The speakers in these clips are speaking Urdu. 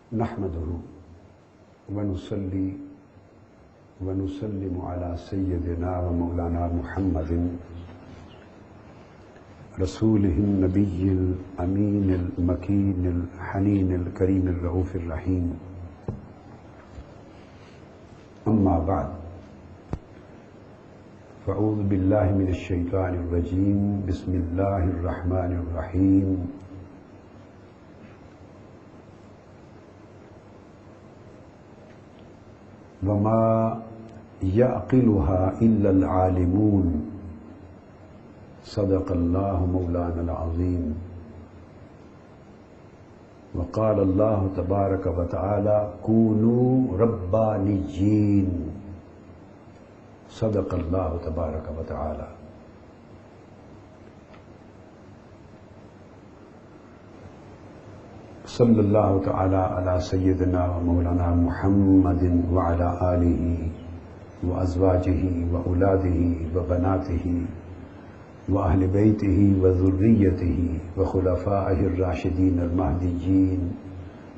نحمده ونصلي ونسلم على سيدنا ومولانا محمد رسوله النبي الأمين المكين الحنين الكريم الرؤوف الرحيم. أما بعد، فأعوذ بالله من الشيطان الرجيم. بسم الله الرحمن الرحيم. وما يعقلها إلا العالمون. صدق الله مولانا العظيم. وقال الله تبارك وتعالى كونوا ربانيين. صدق الله تبارك وتعالى. صلی اللہ تعالی علی سیدنا و مولانا محمد وعلی آلہ و ازواجہ و اولادہ و بناتہ و اہل بیتہ و ذریتہ و خلفائہ الراشدین المہدیین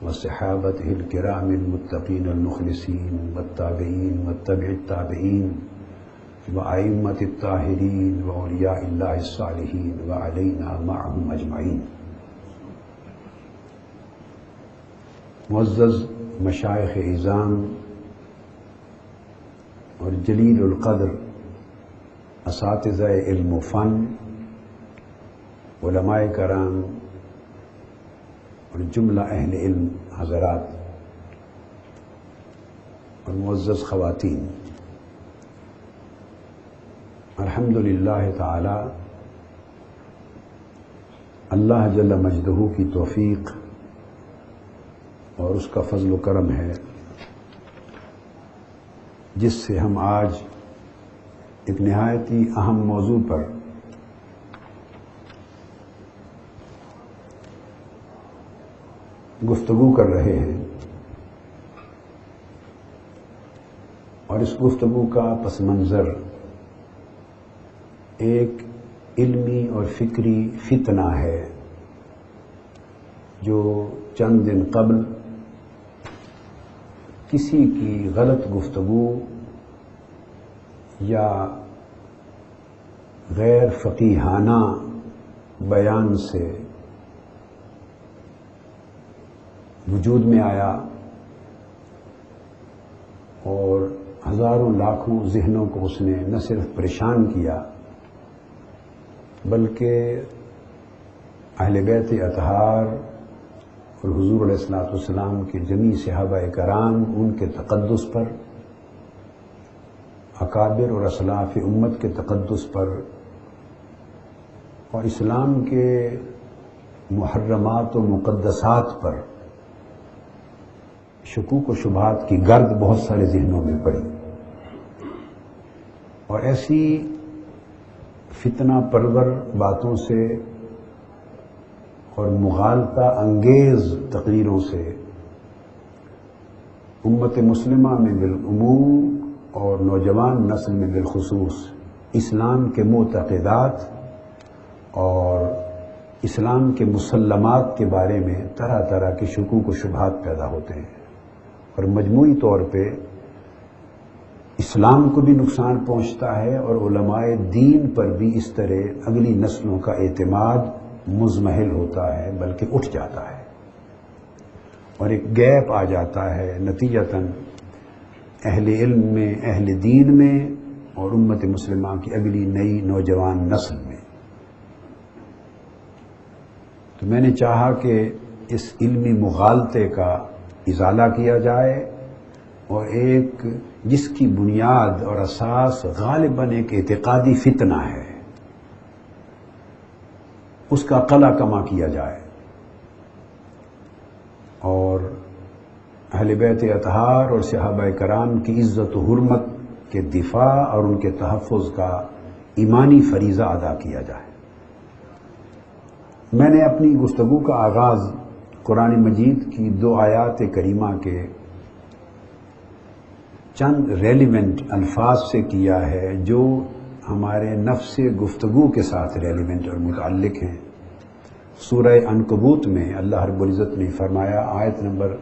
و صحابتہ الکرام المتقین المخلصین والتابعین والتبع التابعین و ائمۃ الطاہرین و اولیاء اللہ الصالحین و علینا معہم اجمعین. معزز مشائخ اعظام اور جلیل القدر اساتذہ علم و فن، علماء کرام اور جملہ اہل علم حضرات اور معزز خواتین، الحمدللہ تعالی اللہ جل مجدہ کی توفیق اور اس کا فضل و کرم ہے جس سے ہم آج ایک نہایت ہی اہم موضوع پر گفتگو کر رہے ہیں، اور اس گفتگو کا پس منظر ایک علمی اور فکری فتنہ ہے جو چند دن قبل کسی کی غلط گفتگو یا غیر فقیہانہ بیان سے وجود میں آیا اور ہزاروں لاکھوں ذہنوں کو اس نے نہ صرف پریشان کیا بلکہ اہل بیت اطہار اور حضور علیہ الصلوۃ والسلام کے جمیع صحابہ کرام، ان کے تقدس پر، اکابر اور اسلاف امت کے تقدس پر اور اسلام کے محرمات و مقدسات پر شکوک و شبہات کی گرد بہت سارے ذہنوں میں پڑی، اور ایسی فتنہ پرور باتوں سے اور مغالطہ انگیز تقریروں سے امت مسلمہ میں بالعموم اور نوجوان نسل میں بالخصوص اسلام کے معتقدات اور اسلام کے مسلمات کے بارے میں طرح طرح کے شکوک و شبہات پیدا ہوتے ہیں، اور مجموعی طور پہ اسلام کو بھی نقصان پہنچتا ہے اور علماء دین پر بھی اس طرح اگلی نسلوں کا اعتماد مزمحل ہوتا ہے، بلکہ اٹھ جاتا ہے، اور ایک گیپ آ جاتا ہے نتیجتاً اہل علم میں، اہل دین میں اور امت مسلمہ کی اگلی نئی نوجوان نسل میں. تو میں نے چاہا کہ اس علمی مغالطے کا ازالہ کیا جائے، اور ایک جس کی بنیاد اور اساس غالباً ایک اعتقادی فتنہ ہے، اس کا قلع کما کیا جائے، اور اہل بیت اطہار اور صحابہ کرام کی عزت و حرمت کے دفاع اور ان کے تحفظ کا ایمانی فریضہ ادا کیا جائے. میں نے اپنی گفتگو کا آغاز قرآن مجید کی 2 آیات کریمہ کے چند ریلیونٹ الفاظ سے کیا ہے جو ہمارے نفس گفتگو کے ساتھ ریلیونٹ اور متعلق ہیں. سورہ عنکبوت میں اللہ رب العزت نے فرمایا، آیت نمبر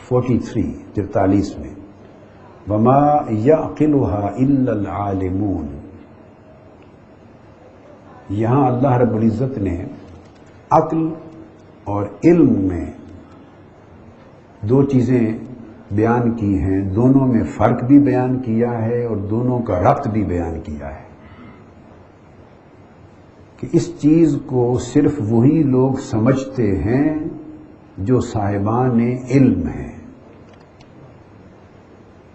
43 میں وما يعقلها الا العالمون. یہاں اللہ رب العزت نے عقل اور علم میں دو چیزیں بیان کی ہیں، دونوں میں فرق بھی بیان کیا ہے اور دونوں کا ربط بھی بیان کیا ہے کہ اس چیز کو صرف وہی لوگ سمجھتے ہیں جو صاحبان علم ہیں.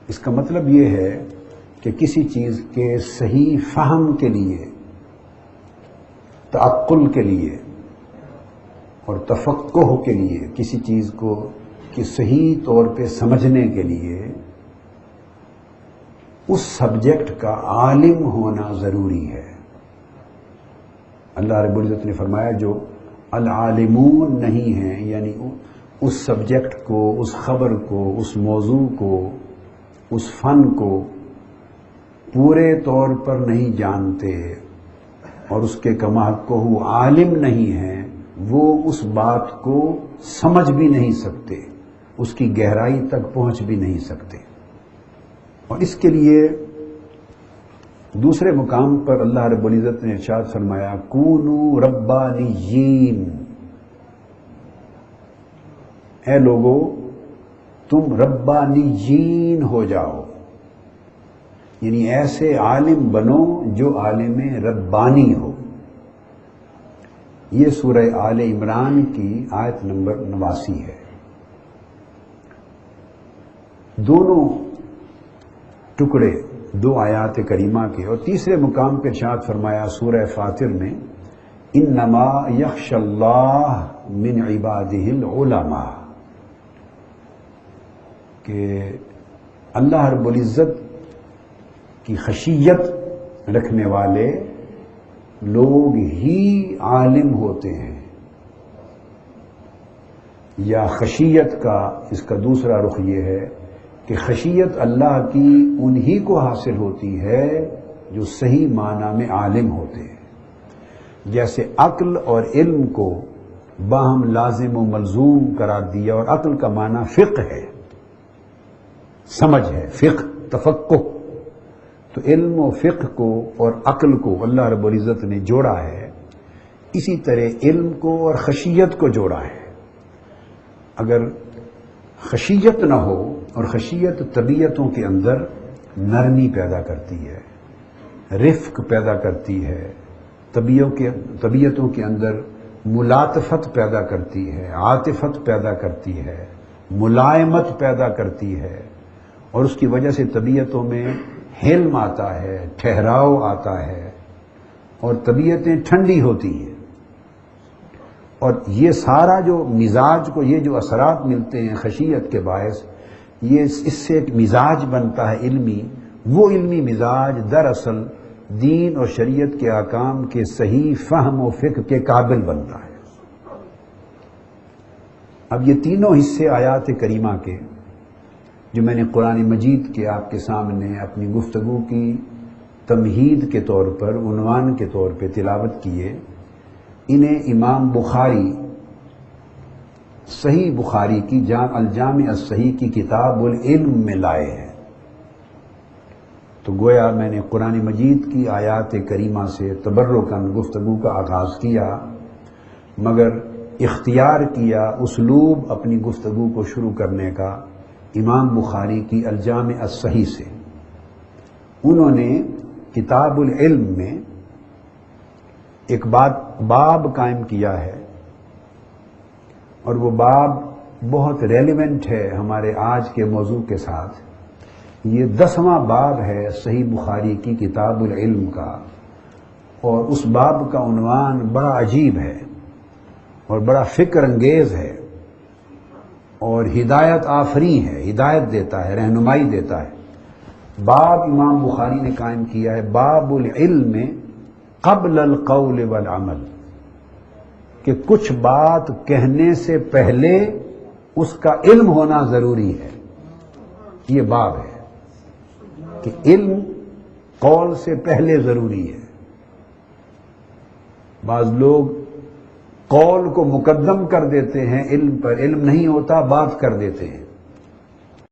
اس کا مطلب یہ ہے کہ کسی چیز کے صحیح فہم کے لیے، تعقل کے لیے اور تفقہ کے لیے، کسی چیز کو کہ صحیح طور پہ سمجھنے کے لیے اس سبجیکٹ کا عالم ہونا ضروری ہے. اللہ رب العزت نے فرمایا جو العالمون نہیں ہیں، یعنی اس سبجیکٹ کو، اس خبر کو، اس موضوع کو، اس فن کو پورے طور پر نہیں جانتے اور اس کے کما کو عالم نہیں ہیں، وہ اس بات کو سمجھ بھی نہیں سکتے، اس کی گہرائی تک پہنچ بھی نہیں سکتے. اور اس کے لیے دوسرے مقام پر اللہ رب العزت نے ارشاد فرمایا کونوا ربانیین، اے لوگو تم ربانیین ہو جاؤ، یعنی ایسے عالم بنو جو عالم ربانی ہو. یہ سورہ آل عمران کی آیت نمبر 89 ہے. دونوں ٹکڑے دو آیات کریمہ کے، اور تیسرے مقام پہ ارشاد فرمایا سورہ فاطر میں انما یخشی اللہ من عبادہ العلماء، کہ اللہ رب العزت کی خشیت رکھنے والے لوگ ہی عالم ہوتے ہیں. یا خشیت کا اس کا دوسرا رخ یہ ہے کہ خشیت اللہ کی انہی کو حاصل ہوتی ہے جو صحیح معنی میں عالم ہوتے ہیں. جیسے عقل اور علم کو باہم لازم و ملزوم قرار دیا، اور عقل کا معنی فقہ ہے، سمجھ ہے، فقہ تفقہ، تو علم و فقہ کو اور عقل کو اللہ رب العزت نے جوڑا ہے. اسی طرح علم کو اور خشیت کو جوڑا ہے. اگر خشیت نہ ہو، اور خشیت طبیعتوں کے اندر نرمی پیدا کرتی ہے، رفق پیدا کرتی ہے، طبیعتوں کے اندر ملاطفت پیدا کرتی ہے، عاطفت پیدا کرتی ہے، ملائمت پیدا کرتی ہے، اور اس کی وجہ سے طبیعتوں میں حلم آتا ہے، ٹھہراؤ آتا ہے، اور طبیعتیں ٹھنڈی ہوتی ہیں. اور یہ سارا جو مزاج کو یہ جو اثرات ملتے ہیں خشیت کے باعث، یہ اس سے ایک مزاج بنتا ہے علمی. وہ علمی مزاج دراصل دین اور شریعت کے احکام کے صحیح فہم و فقہ کے قابل بنتا ہے. اب یہ تینوں حصے آیات کریمہ کے جو میں نے قرآن مجید کے آپ کے سامنے اپنی گفتگو کی تمہید کے طور پر، عنوان کے طور پہ تلاوت کیے، انہیں امام بخاری صحیح بخاری کی الجامع الصحیح کی کتاب العلم میں لائے ہیں. تو گویا میں نے قرآن مجید کی آیات کریمہ سے تبرکاً گفتگو کا آغاز کیا، مگر اختیار کیا اسلوب اپنی گفتگو کو شروع کرنے کا امام بخاری کی الجامع الصحیح سے. انہوں نے کتاب العلم میں ایک باب قائم کیا ہے، اور وہ باب بہت ریلیونٹ ہے ہمارے آج کے موضوع کے ساتھ. یہ 10واں باب ہے صحیح بخاری کی کتاب العلم کا، اور اس باب کا عنوان بڑا عجیب ہے اور بڑا فکر انگیز ہے اور ہدایت آفری ہے، ہدایت دیتا ہے، رہنمائی دیتا ہے. باب امام بخاری نے قائم کیا ہے باب العلم قبل القول والعمل، کہ کچھ بات کہنے سے پہلے اس کا علم ہونا ضروری ہے. یہ باب ہے کہ علم قول سے پہلے ضروری ہے. بعض لوگ قول کو مقدم کر دیتے ہیں علم پر، علم نہیں ہوتا بات کر دیتے ہیں.